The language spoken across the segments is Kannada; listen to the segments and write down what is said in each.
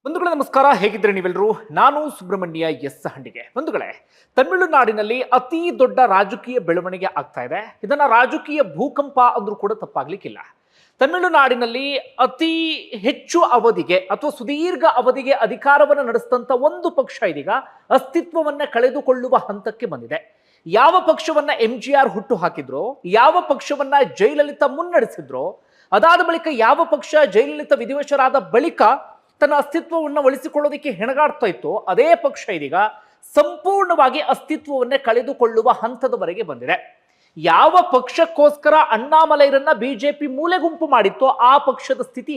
ಬಂಧುಗಳೇ ನಮಸ್ಕಾರ, ಹೇಗಿದ್ರೆ ನೀವೆಲ್ಲರೂ. ನಾನು ಸುಬ್ರಹ್ಮಣ್ಯ ಎಸ್ ಹಂಡಿಗೆ. ಬಂಧುಗಳೇ, ತಮಿಳುನಾಡಿನಲ್ಲಿ ಅತಿ ದೊಡ್ಡ ರಾಜಕೀಯ ಬೆಳವಣಿಗೆ ಆಗ್ತಾ ಇದೆ. ಇದನ್ನ ರಾಜಕೀಯ ಭೂಕಂಪ ಅಂದ್ರೂ ಕೂಡ ತಪ್ಪಾಗ್ಲಿಕ್ಕಿಲ್ಲ. ತಮಿಳುನಾಡಿನಲ್ಲಿ ಅತಿ ಹೆಚ್ಚು ಅವಧಿಗೆ ಅಥವಾ ಸುದೀರ್ಘ ಅವಧಿಗೆ ಅಧಿಕಾರವನ್ನು ನಡೆಸಿದಂತ ಒಂದು ಪಕ್ಷ ಇದೀಗ ಅಸ್ತಿತ್ವವನ್ನ ಕಳೆದುಕೊಳ್ಳುವ ಹಂತಕ್ಕೆ ಬಂದಿದೆ. ಯಾವ ಪಕ್ಷವನ್ನ MGR ಹುಟ್ಟು ಹಾಕಿದ್ರೋ, ಯಾವ ಪಕ್ಷವನ್ನ ಜಯಲಲಿತಾ ಮುನ್ನಡೆಸಿದ್ರೋ, ಅದಾದ ಬಳಿಕ ಯಾವ ಪಕ್ಷ ಜಯಲಲಿತಾ ವಿಧಿವಶರಾದ ಬಳಿಕ ತನ್ನ ಅಸ್ತಿತ್ವವನ್ನು ಉಳಿಸಿಕೊಳ್ಳೋದಕ್ಕೆ ಹೆಣಗಾಡ್ತಾ ಇತ್ತು, ಅದೇ ಪಕ್ಷ ಇದೀಗ ಸಂಪೂರ್ಣವಾಗಿ ಅಸ್ತಿತ್ವವನ್ನೇ ಕಳೆದುಕೊಳ್ಳುವ ಹಂತದವರೆಗೆ ಬಂದಿದೆ. ಯಾವ ಪಕ್ಷಕ್ಕೋಸ್ಕರ ಅಣ್ಣಾಮಲೈರನ್ನ ಬಿಜೆಪಿ ಮೂಲೆ ಗುಂಪು ಮಾಡಿತ್ತೋ ಆ ಪಕ್ಷದ ಸ್ಥಿತಿ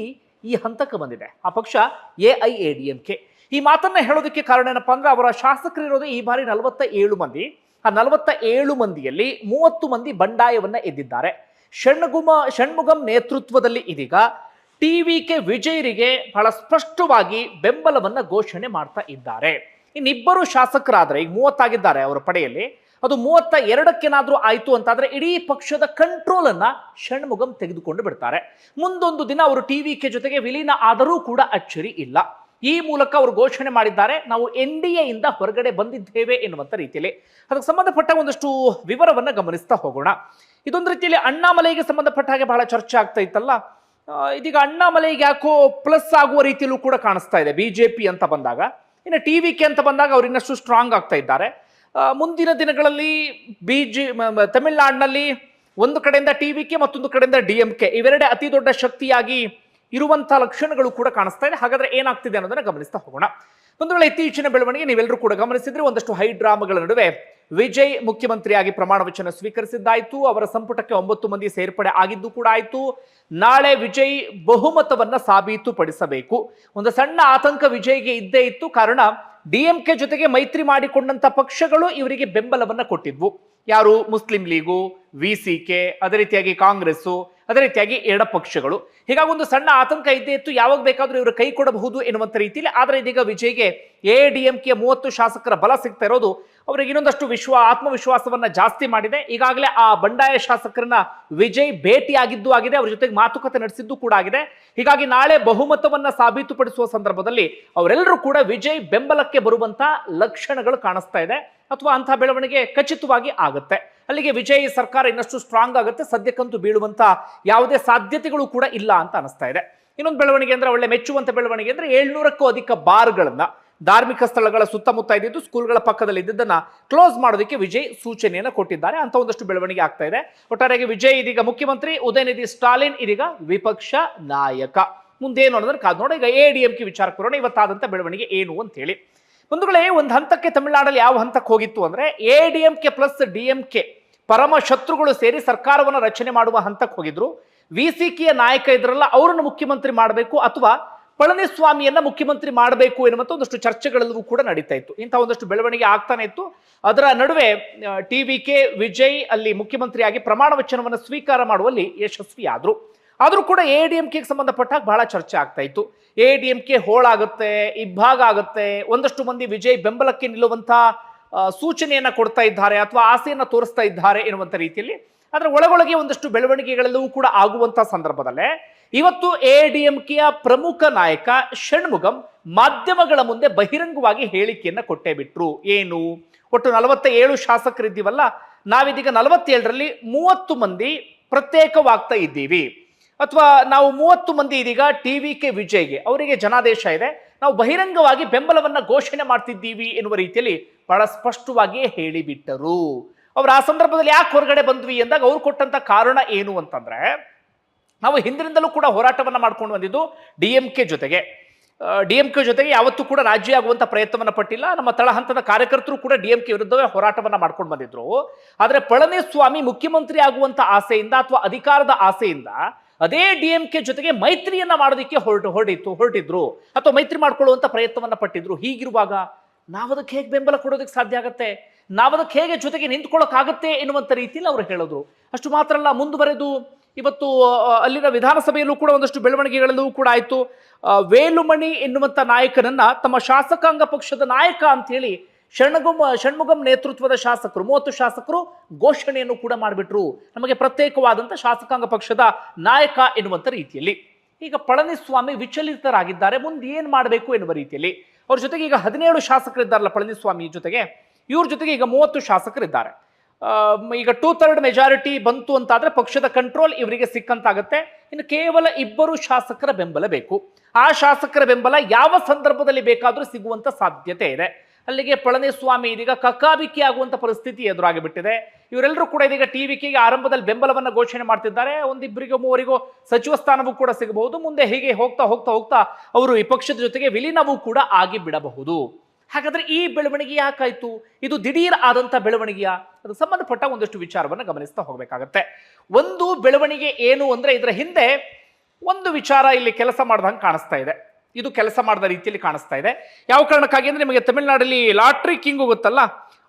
ಈ ಹಂತಕ್ಕೆ ಬಂದಿದೆ. ಆ ಪಕ್ಷ AIADMK. ಈ ಮಾತನ್ನ ಹೇಳೋದಕ್ಕೆ ಕಾರಣ ಏನಪ್ಪಾ ಅಂದ್ರೆ, ಅವರ ಶಾಸಕರಿರೋದು ಈ ಬಾರಿ 47 ಮಂದಿ. ಆ 47 ಮಂದಿಯಲ್ಲಿ 30 ಮಂದಿ ಬಂಡಾಯವನ್ನ ಎದ್ದಿದ್ದಾರೆ. ಷಣ್ಮುಗಂ ನೇತೃತ್ವದಲ್ಲಿ ಇದೀಗ TVK ವಿಜಯರಿಗೆ ಬಹಳ ಸ್ಪಷ್ಟವಾಗಿ ಬೆಂಬಲವನ್ನ ಘೋಷಣೆ ಮಾಡ್ತಾ ಇದ್ದಾರೆ. ಇನ್ನಿಬ್ಬರು ಶಾಸಕರಾದ್ರೆ, ಈಗ 30 ಆಗಿದ್ದಾರೆ ಅವರ ಪಡೆಯಲ್ಲಿ, ಅದು 32ಕ್ಕೇನಾದ್ರೂ ಆಯ್ತು ಅಂತಾದ್ರೆ ಇಡೀ ಪಕ್ಷದ ಕಂಟ್ರೋಲ್ ಅನ್ನ ಷಣ್ಮುಗಂ ತೆಗೆದುಕೊಂಡು ಬಿಡ್ತಾರೆ. ಮುಂದೊಂದು ದಿನ ಅವರು TVK ಜೊತೆಗೆ ವಿಲೀನ ಆದರೂ ಕೂಡ ಅಚ್ಚರಿ ಇಲ್ಲ. ಈ ಮೂಲಕ ಅವರು ಘೋಷಣೆ ಮಾಡಿದ್ದಾರೆ, ನಾವು NDA ಇಂದ ಹೊರಗಡೆ ಬಂದಿದ್ದೇವೆ ಎನ್ನುವಂತ ರೀತಿಯಲ್ಲಿ. ಅದಕ್ಕೆ ಸಂಬಂಧಪಟ್ಟ ಒಂದಷ್ಟು ವಿವರವನ್ನ ಗಮನಿಸ್ತಾ ಹೋಗೋಣ. ಇದೊಂದು ರೀತಿಯಲ್ಲಿ ಅಣ್ಣಾಮಲೈಗೆ ಸಂಬಂಧಪಟ್ಟ ಹಾಗೆ ಬಹಳ ಚರ್ಚೆ ಆಗ್ತಾ ಇತ್ತಲ್ಲ. ಇದೀಗ ಅಣ್ಣಾಮಲೈಗೆ ಯಾಕೋ ಪ್ಲಸ್ ಆಗುವ ರೀತಿಯಲ್ಲೂ ಕೂಡ ಕಾಣಿಸ್ತಾ ಇದೆ ಬಿಜೆಪಿ ಅಂತ ಬಂದಾಗ. ಇನ್ನು TVK ಅಂತ ಬಂದಾಗ ಅವ್ರು ಇನ್ನಷ್ಟು ಸ್ಟ್ರಾಂಗ್ ಆಗ್ತಾ ಇದ್ದಾರೆ. ಮುಂದಿನ ದಿನಗಳಲ್ಲಿ ತಮಿಳುನಾಡಿನಲ್ಲಿ ಒಂದು ಕಡೆಯಿಂದ TVK ಮತ್ತೊಂದು ಕಡೆಯಿಂದ DMK, ಇವೆರಡೇ ಅತಿ ದೊಡ್ಡ ಶಕ್ತಿಯಾಗಿ ಇರುವಂತಹ ಲಕ್ಷಣಗಳು ಕೂಡ ಕಾಣಿಸ್ತಾ ಇದೆ. ಹಾಗಾದ್ರೆ ಏನಾಗ್ತಿದೆ ಅನ್ನೋದನ್ನ ಗಮನಿಸ್ತಾ ಹೋಗೋಣ. ಒಂದು ವೇಳೆ ಇತ್ತೀಚಿನ ಬೆಳವಣಿಗೆ ನೀವೆಲ್ಲರೂ ಕೂಡ ಗಮನಿಸಿದ್ರೆ, ಒಂದಷ್ಟು ಹೈ ಡ್ರಾಮಾಗಳ ನಡುವೆ ವಿಜಯ್ ಮುಖ್ಯಮಂತ್ರಿಯಾಗಿ ಪ್ರಮಾಣ ವಚನ ಸ್ವೀಕರಿಸಿದ್ದಾಯ್ತು. ಅವರ ಸಂಪುಟಕ್ಕೆ 9 ಮಂದಿ ಸೇರ್ಪಡೆ ಆಗಿದ್ದು ಕೂಡ ಆಯ್ತು. ನಾಳೆ ವಿಜಯ್ ಬಹುಮತವನ್ನ ಸಾಬೀತುಪಡಿಸಬೇಕು. ಒಂದು ಸಣ್ಣ ಆತಂಕ ವಿಜಯ್ಗೆ ಇದ್ದೇ ಇತ್ತು. ಕಾರಣ DMK ಜೊತೆಗೆ ಮೈತ್ರಿ ಮಾಡಿಕೊಂಡಂತ ಪಕ್ಷಗಳು ಇವರಿಗೆ ಬೆಂಬಲವನ್ನ ಕೊಟ್ಟಿದ್ವು. ಯಾರು? ಮುಸ್ಲಿಂ ಲೀಗು, VCK, ಅದೇ ರೀತಿಯಾಗಿ ಕಾಂಗ್ರೆಸ್ಸು, ಅದೇ ರೀತಿಯಾಗಿ ಎಡಪಕ್ಷಗಳು. ಹೀಗಾಗಿ ಒಂದು ಸಣ್ಣ ಆತಂಕ ಇದ್ದೇ ಇತ್ತು, ಯಾವಾಗ ಬೇಕಾದ್ರೂ ಇವರು ಕೈ ಕೊಡಬಹುದು ಎನ್ನುವಂತ ರೀತಿಯಲ್ಲಿ. ಆದ್ರೆ ಇದೀಗ ವಿಜಯ್ಗೆ AIADMK 30 ಶಾಸಕರ ಬಲ ಸಿಗ್ತಾ ಇರೋದು ಅವರಿಗೆ ಇನ್ನೊಂದಷ್ಟು ಆತ್ಮವಿಶ್ವಾಸವನ್ನ ಜಾಸ್ತಿ ಮಾಡಿದೆ. ಈಗಾಗಲೇ ಆ ಬಂಡಾಯ ಶಾಸಕರನ್ನ ವಿಜಯ್ ಭೇಟಿಯಾಗಿದ್ದು ಆಗಿದೆ, ಅವ್ರ ಜೊತೆಗೆ ಮಾತುಕತೆ ನಡೆಸಿದ್ದು ಕೂಡ ಆಗಿದೆ. ಹೀಗಾಗಿ ನಾಳೆ ಬಹುಮತವನ್ನ ಸಾಬೀತುಪಡಿಸುವ ಸಂದರ್ಭದಲ್ಲಿ ಅವರೆಲ್ಲರೂ ಕೂಡ ವಿಜಯ್ ಬೆಂಬಲಕ್ಕೆ ಬರುವಂತ ಲಕ್ಷಣಗಳು ಕಾಣಿಸ್ತಾ ಇದೆ, ಅಥವಾ ಅಂತಹ ಬೆಳವಣಿಗೆ ಖಚಿತವಾಗಿ ಆಗುತ್ತೆ. ಅಲ್ಲಿಗೆ ವಿಜಯ್ ಸರ್ಕಾರ ಇನ್ನಷ್ಟು ಸ್ಟ್ರಾಂಗ್ ಆಗುತ್ತೆ. ಸದ್ಯಕ್ಕಂತೂ ಬೀಳುವಂತ ಯಾವುದೇ ಸಾಧ್ಯತೆಗಳು ಕೂಡ ಇಲ್ಲ ಅಂತ ಅನಿಸ್ತಾ ಇದೆ. ಇನ್ನೊಂದು ಬೆಳವಣಿಗೆ ಅಂದ್ರೆ, ಒಳ್ಳೆ ಮೆಚ್ಚುವಂತ ಬೆಳವಣಿಗೆ ಅಂದ್ರೆ, 700ಕ್ಕೂ ಅಧಿಕ ಬಾರ್ಗಳನ್ನ ಧಾರ್ಮಿಕ ಸ್ಥಳಗಳ ಸುತ್ತಮುತ್ತ ಇದ್ದಿದ್ದು, ಸ್ಕೂಲ್ಗಳ ಪಕ್ಕದಲ್ಲಿ ಇದ್ದದನ್ನ ಕ್ಲೋಸ್ ಮಾಡೋದಕ್ಕೆ ವಿಜಯ್ ಸೂಚನೆಯನ್ನು ಕೊಟ್ಟಿದ್ದಾರೆ. ಅಂತ ಒಂದಷ್ಟು ಬೆಳವಣಿಗೆ ಆಗ್ತಾ ಇದೆ. ಒಟ್ಟಾರೆಯಾಗಿ ವಿಜಯ್ ಇದೀಗ ಮುಖ್ಯಮಂತ್ರಿ, ಉದಯನಿಧಿ ಸ್ಟಾಲಿನ್ ಇದೀಗ ವಿಪಕ್ಷ ನಾಯಕ. ಮುಂದೇನು ಅನ್ನೋದನ್ನ ಕಾದು ನೋಡಿ. ಈಗ AIADMK ವಿಚಾರಕ್ಕೆ ಬರೋಣ. ಇವತ್ತಾದಂತ ಬೆಳವಣಿಗೆ ಏನು ಅಂತ ಹೇಳಿ. ಬಂಧುಗಳೇ, ಒಂದು ಹಂತಕ್ಕೆ ತಮಿಳುನಾಡಲ್ಲಿ ಯಾವ ಹಂತಕ್ಕೆ ಹೋಗಿತ್ತು ಅಂದ್ರೆ, AIADMK ಪ್ಲಸ್ DMK ಪರಮ ಶತ್ರುಗಳು ಸೇರಿ ಸರ್ಕಾರವನ್ನು ರಚನೆ ಮಾಡುವ ಹಂತಕ್ಕೆ ಹೋಗಿದ್ರು. VCKಯ ನಾಯಕ ಇದ್ರಲ್ಲ, ಅವರನ್ನು ಮುಖ್ಯಮಂತ್ರಿ ಮಾಡಬೇಕು ಅಥವಾ ಪಳನಿಸ್ವಾಮಿಯನ್ನ ಮುಖ್ಯಮಂತ್ರಿ ಮಾಡಬೇಕು ಎನ್ನುವಂತ ಒಂದಷ್ಟು ಚರ್ಚೆಗಳೆಲ್ಲವೂ ಕೂಡ ನಡೀತಾ ಇತ್ತು. ಇಂತಹ ಒಂದಷ್ಟು ಬೆಳವಣಿಗೆ ಆಗ್ತಾನೆ ಇತ್ತು. ಅದರ ನಡುವೆ TVK ವಿಜಯ್ ಅಲ್ಲಿ ಮುಖ್ಯಮಂತ್ರಿಯಾಗಿ ಪ್ರಮಾಣ ವಚನವನ್ನು ಸ್ವೀಕಾರ ಮಾಡುವಲ್ಲಿ ಯಶಸ್ವಿಯಾದ್ರು. ಆದ್ರೂ ಕೂಡ AIADMK ಸಂಬಂಧಪಟ್ಟಾಗ ಬಹಳ ಚರ್ಚೆ ಆಗ್ತಾ ಇತ್ತು. AIADMK ಹೋಳಾಗುತ್ತೆ, ಇಬ್ಬಾಗ ಆಗುತ್ತೆ, ಒಂದಷ್ಟು ಮಂದಿ ವಿಜಯ್ ಬೆಂಬಲಕ್ಕೆ ನಿಲ್ಲುವಂತ ಸೂಚನೆಯನ್ನ ಕೊಡ್ತಾ ಇದ್ದಾರೆ ಅಥವಾ ಆಸೆಯನ್ನ ತೋರಿಸ್ತಾ ಇದ್ದಾರೆ ಎನ್ನುವಂತ ರೀತಿಯಲ್ಲಿ. ಆದ್ರೆ ಒಳಗೊಳಗೆ ಒಂದಷ್ಟು ಬೆಳವಣಿಗೆಗಳೆಲ್ಲವೂ ಕೂಡ ಆಗುವಂತ ಸಂದರ್ಭದಲ್ಲೇ ಇವತ್ತು AIADMKಯ ಪ್ರಮುಖ ನಾಯಕ ಷಣ್ಮುಗಂ ಮಾಧ್ಯಮಗಳ ಮುಂದೆ ಬಹಿರಂಗವಾಗಿ ಹೇಳಿಕೆಯನ್ನ ಕೊಟ್ಟೇ ಬಿಟ್ರು. ಏನು? ಒಟ್ಟು 47 ಶಾಸಕರಿದ್ದೀವಲ್ಲ, ನಾವಿದೀಗ 47ರಲ್ಲಿ 30 ಮಂದಿ ಪ್ರತ್ಯೇಕವಾಗ್ತಾ ಇದ್ದೀವಿ, ಅಥವಾ ನಾವು 30 ಮಂದಿ ಇದೀಗ TVK ವಿಜಯ್ಗೆ, ಅವರಿಗೆ ಜನಾದೇಶ ಇದೆ, ನಾವು ಬಹಿರಂಗವಾಗಿ ಬೆಂಬಲವನ್ನ ಘೋಷಣೆ ಮಾಡ್ತಿದ್ದೀವಿ ಎನ್ನುವ ರೀತಿಯಲ್ಲಿ ಬಹಳ ಸ್ಪಷ್ಟವಾಗಿಯೇ ಹೇಳಿಬಿಟ್ಟರು. ಅವ್ರು ಆ ಸಂದರ್ಭದಲ್ಲಿ ಯಾಕೆ ಹೊರಗಡೆ ಬಂದ್ವಿ ಅಂದಾಗ ಅವ್ರು ಕೊಟ್ಟಂತ ಕಾರಣ ಏನು ಅಂತಂದ್ರೆ, ನಾವು ಹಿಂದಿನಿಂದಲೂ ಕೂಡ ಹೋರಾಟವನ್ನ ಮಾಡ್ಕೊಂಡು ಬಂದಿದ್ದು DMK ಜೊತೆಗೆ ಯಾವತ್ತೂ ಕೂಡ ರಾಜ್ಯ ಆಗುವಂತ ಪ್ರಯತ್ನವನ್ನ ಪಟ್ಟಿಲ್ಲ. ನಮ್ಮ ತಳಹಂತದ ಕಾರ್ಯಕರ್ತರು ಕೂಡ DMK ವಿರುದ್ಧವೇ ಹೋರಾಟವನ್ನ ಮಾಡ್ಕೊಂಡು ಬಂದಿದ್ರು. ಆದ್ರೆ ಪಳನಿಸ್ವಾಮಿ ಮುಖ್ಯಮಂತ್ರಿ ಆಗುವಂತ ಆಸೆಯಿಂದ ಅಥವಾ ಅಧಿಕಾರದ ಆಸೆಯಿಂದ ಅದೇ DMK ಜೊತೆಗೆ ಮೈತ್ರಿಯನ್ನ ಮಾಡೋದಕ್ಕೆ ಹೊರಟಿದ್ರು ಅಥವಾ ಮೈತ್ರಿ ಮಾಡ್ಕೊಳ್ಳುವಂತ ಪ್ರಯತ್ನವನ್ನ ಪಟ್ಟಿದ್ರು. ಹೀಗಿರುವಾಗ ನಾವದಕ್ಕೆ ಹೇಗೆ ಬೆಂಬಲ ಕೊಡೋದಕ್ಕೆ ಸಾಧ್ಯ ಆಗತ್ತೆ, ನಾವದಕ್ಕೆ ಹೇಗೆ ಜೊತೆಗೆ ನಿಂತ್ಕೊಳ್ಳೋಕ್ಕಾಗತ್ತೆ ಎನ್ನುವಂತ ರೀತಿಯಲ್ಲಿ ಅವರು ಹೇಳೋದು. ಅಷ್ಟು ಮಾತ್ರ ಅಲ್ಲ, ಮುಂದುವರೆದು ಇವತ್ತು ಅಲ್ಲಿನ ವಿಧಾನಸಭೆಯಲ್ಲೂ ಕೂಡ ಒಂದಷ್ಟು ಬೆಳವಣಿಗೆಗಳಲ್ಲೂ ಕೂಡ ಆಯ್ತು. ವೇಲುಮಣಿ ಎನ್ನುವಂತ ನಾಯಕನನ್ನ ತಮ್ಮ ಶಾಸಕಾಂಗ ಪಕ್ಷದ ನಾಯಕ ಅಂತ ಹೇಳಿ ಷಣ್ಮುಗಂ ನೇತೃತ್ವದ ಶಾಸಕರು 30 ಶಾಸಕರು ಘೋಷಣೆಯನ್ನು ಕೂಡ ಮಾಡಿಬಿಟ್ರು. ನಮಗೆ ಪ್ರತ್ಯೇಕವಾದಂತ ಶಾಸಕಾಂಗ ಪಕ್ಷದ ನಾಯಕ ಎನ್ನುವಂತ ರೀತಿಯಲ್ಲಿ. ಈಗ ಪಳನಿಸ್ವಾಮಿ ವಿಚಲಿತರಾಗಿದ್ದಾರೆ. ಮುಂದೆ ಏನ್ ಮಾಡಬೇಕು ಎನ್ನುವ ರೀತಿಯಲ್ಲಿ ಅವ್ರ ಜೊತೆಗೆ ಈಗ 17 ಶಾಸಕರಿದ್ದಾರಲ್ಲ ಪಳನಿಸ್ವಾಮಿ ಜೊತೆಗೆ, ಇವ್ರ ಜೊತೆಗೆ ಈಗ 30 ಶಾಸಕರಿದ್ದಾರೆ. ಈಗ 2/3 ಮೆಜಾರಿಟಿ ಬಂತು ಅಂತಾದ್ರೆ ಪಕ್ಷದ ಕಂಟ್ರೋಲ್ ಇವರಿಗೆ ಸಿಕ್ಕಂತಾಗತ್ತೆ. ಇನ್ನು ಕೇವಲ 2 ಶಾಸಕರ ಬೆಂಬಲ ಬೇಕು. ಆ ಶಾಸಕರ ಬೆಂಬಲ ಯಾವ ಸಂದರ್ಭದಲ್ಲಿ ಬೇಕಾದ್ರೂ ಸಿಗುವಂತ ಸಾಧ್ಯತೆ ಇದೆ. ಅಲ್ಲಿಗೆ ಪಳನಿಸ್ವಾಮಿ ಇದೀಗ ಕಕ್ಕಾಬಿಕ್ಕಿ ಆಗುವಂತ ಪರಿಸ್ಥಿತಿ ಎದುರಾಗಿಬಿಟ್ಟಿದೆ. ಇವರೆಲ್ಲರೂ ಕೂಡ ಇದೀಗ ಟಿವಿಕೆಗೆ ಆರಂಭದಲ್ಲಿ ಬೆಂಬಲವನ್ನ ಘೋಷಣೆ ಮಾಡ್ತಿದ್ದಾರೆ. ಒಂದಿಬ್ಬರಿಗೋ ಮೂವರಿಗೋ ಸಚಿವ ಸ್ಥಾನವೂ ಕೂಡ ಸಿಗಬಹುದು. ಮುಂದೆ ಹೀಗೆ ಹೋಗ್ತಾ ಹೋಗ್ತಾ ಹೋಗ್ತಾ ಅವರು ಈ ಪಕ್ಷದ ಜೊತೆಗೆ ವಿಲೀನವೂ ಕೂಡ ಆಗಿ ಬಿಡಬಹುದು. ಹಾಗಾದ್ರೆ ಈ ಬೆಳವಣಿಗೆ ಯಾಕಾಯ್ತು? ಇದು ದಿಢೀರ್ ಆದಂತ ಬೆಳವಣಿಗೆಯ? ಅದಕ್ಕೆ ಸಂಬಂಧಪಟ್ಟ ಒಂದಷ್ಟು ವಿಚಾರವನ್ನ ಗಮನಿಸ್ತಾ ಹೋಗಬೇಕಾಗತ್ತೆ. ಒಂದು ಬೆಳವಣಿಗೆ ಏನು ಅಂದ್ರೆ ಇದರ ಹಿಂದೆ ಒಂದು ವಿಚಾರ ಇಲ್ಲಿ ಕೆಲಸ ಮಾಡ್ದಂಗೆ ಕಾಣಿಸ್ತಾ ಇದೆ. ಇದು ಕೆಲಸ ಮಾಡಿದ ರೀತಿಯಲ್ಲಿ ಕಾಣಿಸ್ತಾ ಇದೆ. ಯಾವ ಕಾರಣಕ್ಕಾಗಿ ಅಂದ್ರೆ ನಿಮಗೆ ತಮಿಳುನಾಡಲ್ಲಿ ಲಾಟ್ರಿ ಕಿಂಗ್ ಗೊತ್ತಲ್ಲ,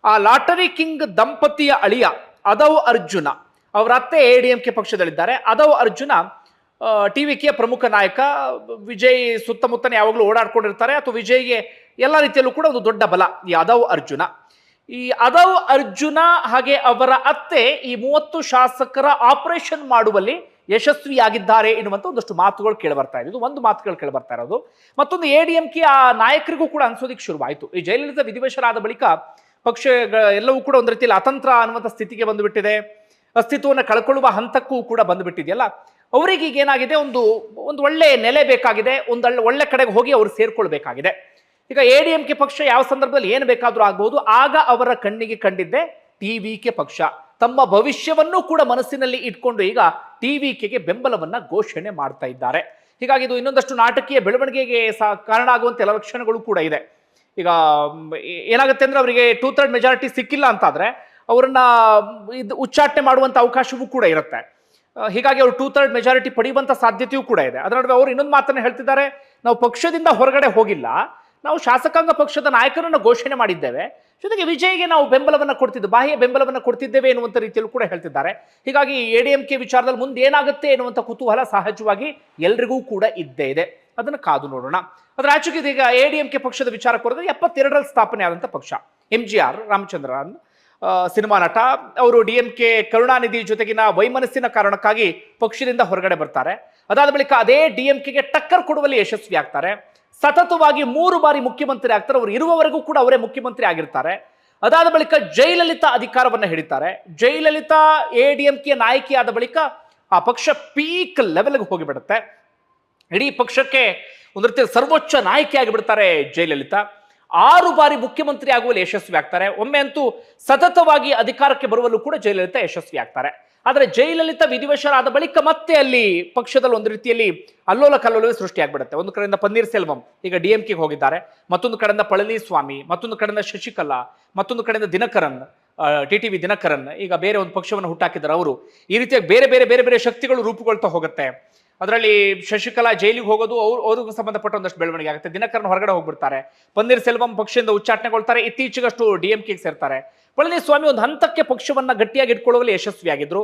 ಆ ಲಾಟರಿ ಕಿಂಗ್ ದಂಪತಿಯ ಅಳಿಯ ಅದವ್ ಅರ್ಜುನ, ಅವರ ಅತ್ತೆ ADMK ಪಕ್ಷದಲ್ಲಿದ್ದಾರೆ. ಅದವ್ ಅರ್ಜುನ ಟಿವಿಕೆಯ ಪ್ರಮುಖ ನಾಯಕ. ವಿಜಯ್ ಸುತ್ತಮುತ್ತನೇ ಯಾವಾಗಲೂ ಓಡಾಡ್ಕೊಂಡಿರ್ತಾರೆ, ಅಥವಾ ವಿಜಯ್ಗೆ ಎಲ್ಲ ರೀತಿಯಲ್ಲೂ ಕೂಡ ಒಂದು ದೊಡ್ಡ ಬಲ ಈ ಅದವ್ ಅರ್ಜುನ. ಈ ಅದವ್ ಅರ್ಜುನ ಹಾಗೆ ಅವರ ಅತ್ತೆ ಈ 30 ಶಾಸಕರ ಆಪರೇಷನ್ ಮಾಡುವಲ್ಲಿ ಯಶಸ್ವಿಯಾಗಿದ್ದಾರೆ ಎನ್ನುವಂತ ಒಂದಷ್ಟು ಮಾತುಗಳು ಕೇಳಿಬರ್ತಾ ಇದೆ. ಇದು ಒಂದು ಮಾತುಗಳು ಕೇಳಿಬರ್ತಾ ಇರೋದು. ಮತ್ತೊಂದು ADMK ಆ ನಾಯಕರಿಗೂ ಕೂಡ ಅನ್ಸೋದಿಕ್ ಶುರುವಾಯಿತು. ಈ ಜಯಲಲಿತಾ ವಿಧಿವಶರಾದ ಬಳಿಕ ಪಕ್ಷ ಎಲ್ಲವೂ ಕೂಡ ಒಂದು ರೀತಿಯಲ್ಲಿ ಅತಂತ್ರ ಅನ್ನುವಂಥ ಸ್ಥಿತಿಗೆ ಬಂದುಬಿಟ್ಟಿದೆ. ಅಸ್ತಿತ್ವವನ್ನು ಕಳ್ಕೊಳ್ಳುವ ಹಂತಕ್ಕೂ ಕೂಡ ಬಂದುಬಿಟ್ಟಿದೆಯಲ್ಲ. ಅವರಿಗೆ ಈಗ ಏನಾಗಿದೆ, ಒಂದು ಒಳ್ಳೆ ನೆಲೆ ಬೇಕಾಗಿದೆ, ಒಳ್ಳೆ ಕಡೆಗೆ ಹೋಗಿ ಅವರು ಸೇರ್ಕೊಳ್ಬೇಕಾಗಿದೆ. ಈಗ ADMK ಪಕ್ಷ ಯಾವ ಸಂದರ್ಭದಲ್ಲಿ ಏನು ಬೇಕಾದರೂ ಆಗ್ಬಹುದು. ಆಗ ಅವರ ಕಣ್ಣಿಗೆ ಕಂಡಿದ್ದೆ TVK ಪಕ್ಷ. ತಮ್ಮ ಭವಿಷ್ಯವನ್ನು ಕೂಡ ಮನಸ್ಸಿನಲ್ಲಿ ಇಟ್ಕೊಂಡು ಈಗ TVKಗೆ ಬೆಂಬಲವನ್ನ ಘೋಷಣೆ ಮಾಡ್ತಾ ಇದ್ದಾರೆ. ಹೀಗಾಗಿ ಇದು ಇನ್ನೊಂದಷ್ಟು ನಾಟಕೀಯ ಬೆಳವಣಿಗೆಗೆ ಕಾರಣ ಆಗುವಂತ ಎಲ್ಲ ಲಕ್ಷಣಗಳು ಕೂಡ ಇದೆ. ಈಗ ಏನಾಗುತ್ತೆ ಅಂದ್ರೆ ಅವರಿಗೆ 2/3 ಮೆಜಾರಿಟಿ ಸಿಕ್ಕಿಲ್ಲ ಅಂತಾದ್ರೆ ಅವರನ್ನ ಉಚ್ಚಾಟನೆ ಮಾಡುವಂತ ಅವಕಾಶವೂ ಕೂಡ ಇರುತ್ತೆ. ಹೀಗಾಗಿ ಅವರು 2/3 ಮೆಜಾರಿಟಿ ಪಡೆಯುವಂತ ಸಾಧ್ಯತೆಯೂ ಕೂಡ ಇದೆ. ಅದರ ನಡುವೆ ಅವರು ಇನ್ನೊಂದು ಮಾತನ್ನ ಹೇಳ್ತಿದ್ದಾರೆ, ನಾವು ಪಕ್ಷದಿಂದ ಹೊರಗಡೆ ಹೋಗಿಲ್ಲ, ನಾವು ಶಾಸಕಾಂಗ ಪಕ್ಷದ ನಾಯಕರನ್ನು ಘೋಷಣೆ ಮಾಡಿದ್ದೇವೆ, ಜೊತೆಗೆ ವಿಜಯ್ಗೆ ನಾವು ಬೆಂಬಲವನ್ನ ಕೊಡ್ತಿದ್ದು, ಬಾಹ್ಯ ಬೆಂಬಲವನ್ನ ಕೊಡ್ತಿದ್ದೇವೆ ಎನ್ನುವಂತ ರೀತಿಯಲ್ಲೂ ಕೂಡ ಹೇಳ್ತಿದ್ದಾರೆ. ಹೀಗಾಗಿ ADMK ವಿಚಾರದಲ್ಲಿ ಮುಂದೆ ಏನಾಗುತ್ತೆ ಎನ್ನುವಂತ ಕುತೂಹಲ ಸಹಜವಾಗಿ ಎಲ್ರಿಗೂ ಕೂಡ ಇದ್ದೇ ಇದೆ. ಅದನ್ನು ಕಾದು ನೋಡೋಣ. ಅದರ ಆಚೆಗೆ ಈಗ ADMK ಪಕ್ಷದ ವಿಚಾರಕ್ಕೆ ಬರೋದು 72ರಲ್ಲಿ ಸ್ಥಾಪನೆ ಆದಂತ ಪಕ್ಷ. MGR ರಾಮಚಂದ್ರನ್ ಸಿನಿಮಾ ನಟ, ಅವರು DMK ಕರುಣಾನಿಧಿ ಜೊತೆಗಿನ ವೈಮನಸ್ಸಿನ ಕಾರಣಕ್ಕಾಗಿ ಪಕ್ಷದಿಂದ ಹೊರಗಡೆ ಬರ್ತಾರೆ. ಅದಾದ ಬಳಿಕ ಅದೇ DMKಗೆ ಟಕ್ಕರ್ ಕೊಡುವಲ್ಲಿ ಯಶಸ್ವಿ ಆಗ್ತಾರೆ. ಸತತವಾಗಿ 3 ಬಾರಿ ಮುಖ್ಯಮಂತ್ರಿ ಆಗ್ತಾರೆ. ಅವರು ಇರುವವರೆಗೂ ಕೂಡ ಅವರೇ ಮುಖ್ಯಮಂತ್ರಿ ಆಗಿರ್ತಾರೆ. ಅದಾದ ಬಳಿಕ ಜಯಲಲಿತಾ ಅಧಿಕಾರವನ್ನ ಹಿಡಿತಾರೆ. ಜಯಲಲಿತಾ ADMK ನಾಯಕಿ ಆದ ಬಳಿಕ ಆ ಪಕ್ಷ ಪೀಕ್ ಲೆವೆಲ್ಗೆ ಹೋಗಿಬಿಡುತ್ತೆ. ಇಡೀ ಪಕ್ಷಕ್ಕೆ ಒಂದು ರೀತಿಯ ಸರ್ವೋಚ್ಚ ನಾಯಕಿ ಆಗಿಬಿಡ್ತಾರೆ ಜಯಲಲಿತಾ. 6 ಬಾರಿ ಮುಖ್ಯಮಂತ್ರಿ ಆಗುವಲ್ಲಿ ಯಶಸ್ವಿ ಆಗ್ತಾರೆ. ಒಮ್ಮೆ ಅಂತೂ ಸತತವಾಗಿ ಅಧಿಕಾರಕ್ಕೆ ಬರುವಲ್ಲೂ ಕೂಡ ಜಯಲಲಿತಾ ಯಶಸ್ವಿ ಆಗ್ತಾರೆ. ಆದರೆ ಜಯಲಲಿತಾ ವಿಧಿವಶರಾದ ಬಳಿಕ ಮತ್ತೆ ಅಲ್ಲಿ ಪಕ್ಷದಲ್ಲಿ ಒಂದು ರೀತಿಯಲ್ಲಿ ಅಲ್ಲೋಲ ಕಲ್ಲೋಲವೇ ಸೃಷ್ಟಿಯಾಗ್ಬಿಡುತ್ತೆ. ಒಂದು ಕಡೆಯಿಂದ ಪನ್ನೀರ್ ಸೆಲ್ವಂ ಈಗ DMKಗೆ ಹೋಗಿದ್ದಾರೆ, ಮತ್ತೊಂದು ಕಡೆಯಿಂದ ಪಳನಿಸ್ವಾಮಿ, ಮತ್ತೊಂದು ಕಡೆಯಿಂದ ಶಶಿಕಲಾ, ಮತ್ತೊಂದು ಕಡೆಯಿಂದ ದಿನಕರನ್, TTV ದಿನಕರನ್ ಈಗ ಬೇರೆ ಒಂದು ಪಕ್ಷವನ್ನು ಹುಟ್ಟಾಕಿದ್ದಾರೆ. ಅವರು ಈ ರೀತಿಯಾಗಿ ಬೇರೆ ಬೇರೆ ಬೇರೆ ಬೇರೆ ಶಕ್ತಿಗಳು ರೂಪುಗೊಳ್ತಾ ಹೋಗುತ್ತೆ. ಅದರಲ್ಲಿ ಶಶಿಕಲಾ ಜೈಲಿಗೆ ಹೋಗೋದು ಅವ್ರಿಗೂ ಸಂಬಂಧಪಟ್ಟ ಒಂದಷ್ಟು ಬೆಳವಣಿಗೆ ಆಗುತ್ತೆ. ದಿನಕರನ್ ಹೊರಗಡೆ ಹೋಗ್ಬಿಡ್ತಾರೆ. ಪನ್ನೀರ್ ಸೆಲ್ವಂ ಪಕ್ಷದಿಂದ ಉಚ್ಚಾಟನೆಗೊಳ್ತಾರೆ, ಇತ್ತೀಚೆಗಷ್ಟು DMKಗೆ ಸೇರ್ತಾರೆ. ಪಳನಿಸ್ವಾಮಿ ಒಂದು ಹಂತಕ್ಕೆ ಪಕ್ಷವನ್ನ ಗಟ್ಟಿಯಾಗಿ ಇಟ್ಕೊಳ್ಳುವಲ್ಲಿ ಯಶಸ್ವಿಯಾಗಿದ್ರು.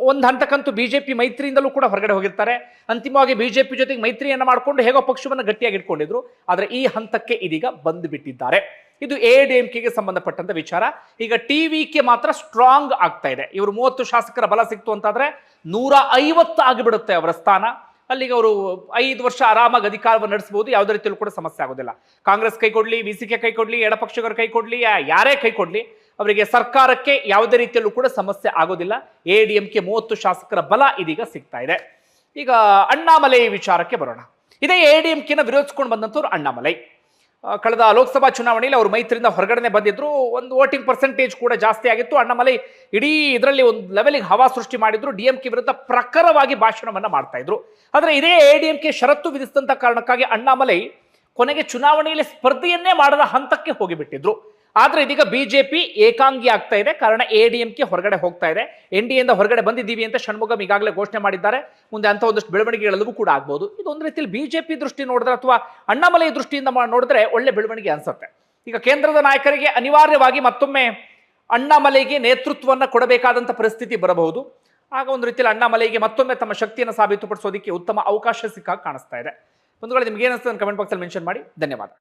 ಒಂದು ಹಂತಕ್ಕಂತೂ BJP ಮೈತ್ರಿಯಿಂದಲೂ ಕೂಡ ಹೊರಗಡೆ ಹೋಗಿರ್ತಾರೆ. ಅಂತಿಮವಾಗಿ BJP ಜೊತೆಗೆ ಮೈತ್ರಿಯನ್ನ ಮಾಡಿಕೊಂಡು ಹೇಗೋ ಪಕ್ಷವನ್ನ ಗಟ್ಟಿಯಾಗಿ ಇಟ್ಕೊಂಡಿದ್ರು. ಆದರೆ ಈ ಹಂತಕ್ಕೆ ಇದೀಗ ಬಂದು ಬಿಟ್ಟಿದ್ದಾರೆ. ಇದು ADMKಗೆ ಸಂಬಂಧಪಟ್ಟಂತ ವಿಚಾರ. ಈಗ TVK ಮಾತ್ರ ಸ್ಟ್ರಾಂಗ್ ಆಗ್ತಾ ಇದೆ. ಇವರು 30 ಶಾಸಕರ ಬಲ ಸಿಕ್ತು ಅಂತಾದ್ರೆ 150 ಆಗಿಬಿಡುತ್ತೆ ಅವರ ಸ್ಥಾನ. ಅಲ್ಲಿಗೆ ಅವರು 5 ವರ್ಷ ಆರಾಮಾಗಿ ಅಧಿಕಾರವನ್ನು ನಡೆಸಬಹುದು. ಯಾವುದೇ ರೀತಿಯಲ್ಲೂ ಕೂಡ ಸಮಸ್ಯೆ ಆಗೋದಿಲ್ಲ. ಕಾಂಗ್ರೆಸ್ ಕೈ ಕೊಡ್ಲಿ, VCK ಕೈ ಕೊಡ್ಲಿ, ಎಡಪಕ್ಷಗಳು ಕೈ ಕೊಡ್ಲಿ, ಯಾರೇ ಕೈ ಕೊಡ್ಲಿ, ಅವರಿಗೆ ಸರ್ಕಾರಕ್ಕೆ ಯಾವುದೇ ರೀತಿಯಲ್ಲೂ ಕೂಡ ಸಮಸ್ಯೆ ಆಗೋದಿಲ್ಲ. ADMK 30 ಶಾಸಕರ ಬಲ ಇದೀಗ ಸಿಗ್ತಾ ಇದೆ. ಈಗ ಅಣ್ಣಾಮಲೈ ವಿಚಾರಕ್ಕೆ ಬರೋಣ. ಇದೇ ADMKನ ವಿರೋಧಿಸ್ಕೊಂಡು ಬಂದಂತವ್ರು ಅಣ್ಣಾಮಲೈ. ಕಳೆದ ಲೋಕಸಭಾ ಚುನಾವಣೆಯಲ್ಲಿ ಅವರು ಮೈತ್ರಿಯಿಂದ ಹೊರಗಡೆ ಬಂದಿದ್ರು. ಒಂದು ವೋಟಿಂಗ್ ಪರ್ಸೆಂಟೇಜ್ ಕೂಡ ಜಾಸ್ತಿ ಆಗಿತ್ತು. ಅಣ್ಣಾಮಲೈ ಇಡೀ ಇದರಲ್ಲಿ ಒಂದು ಲೆವೆಲ್ಗೆ ಹವಾ ಸೃಷ್ಟಿ ಮಾಡಿದ್ರು. DMK ವಿರುದ್ಧ ಪ್ರಖರವಾಗಿ ಭಾಷಣವನ್ನ ಮಾಡ್ತಾ ಇದ್ರು. ಆದರೆ ಇದೇ ADMK ಷರತ್ತು ವಿಧಿಸಿದಂತ ಕಾರಣಕ್ಕಾಗಿ ಅಣ್ಣಾಮಲೈ ಕೊನೆಗೆ ಚುನಾವಣೆಯಲ್ಲಿ ಸ್ಪರ್ಧೆಯನ್ನೇ ಮಾಡದ ಹಂತಕ್ಕೆ ಹೋಗಿಬಿಟ್ಟಿದ್ರು. ಆದ್ರೆ ಇದೀಗ BJP ಏಕಾಂಗಿ ಆಗ್ತಾ ಇದೆ. ಕಾರಣ ADMK ಹೊರಗಡೆ ಹೋಗ್ತಾ ಇದೆ. NDAಯಿಂದ ಹೊರಗಡೆ ಬಂದಿದ್ದೀವಿ ಅಂತ ಷಣ್ಮುಗಂ ಈಗಾಗಲೇ ಘೋಷಣೆ ಮಾಡಿದ್ದಾರೆ. ಮುಂದೆ ಅಂತ ಒಂದಷ್ಟು ಬೆಳವಣಿಗೆಗಳೆಲ್ಲವೂ ಕೂಡ ಆಗ್ಬಹುದು. ಇದು ಒಂದು ರೀತಿಯಲ್ಲಿ BJP ದೃಷ್ಟಿ ನೋಡಿದ್ರೆ ಅಥವಾ ಅಣ್ಣಾಮಲೈ ದೃಷ್ಟಿಯಿಂದ ನೋಡಿದ್ರೆ ಒಳ್ಳೆ ಬೆಳವಣಿಗೆ ಅನ್ಸುತ್ತೆ. ಈಗ ಕೇಂದ್ರದ ನಾಯಕರಿಗೆ ಅನಿವಾರ್ಯವಾಗಿ ಮತ್ತೊಮ್ಮೆ ಅಣ್ಣಾಮಲೈಗೆ ನೇತೃತ್ವವನ್ನು ಕೊಡಬೇಕಾದಂತ ಪರಿಸ್ಥಿತಿ ಬರಬಹುದು. ಆಗ ಒಂದು ರೀತಿಯಲ್ಲಿ ಅಣ್ಣಾಮಲೈಗೆ ಮತ್ತೊಮ್ಮೆ ತಮ್ಮ ಶಕ್ತಿಯನ್ನು ಸಾಬೀತುಪಡಿಸೋದಕ್ಕೆ ಉತ್ತಮ ಅವಕಾಶ ಸಿಕ್ಕಾಗ ಕಾಣಿಸ್ತಾ ಇದೆ. ಬಂಧುಗಳೇ, ನಿಮ್ಗೆ ಏನಿಸ್ತದೆ ಕಮೆಂಟ್ ಬಾಕ್ಸಲ್ಲಿ ಮೆನ್ಷನ್ ಮಾಡಿ. ಧನ್ಯವಾದ.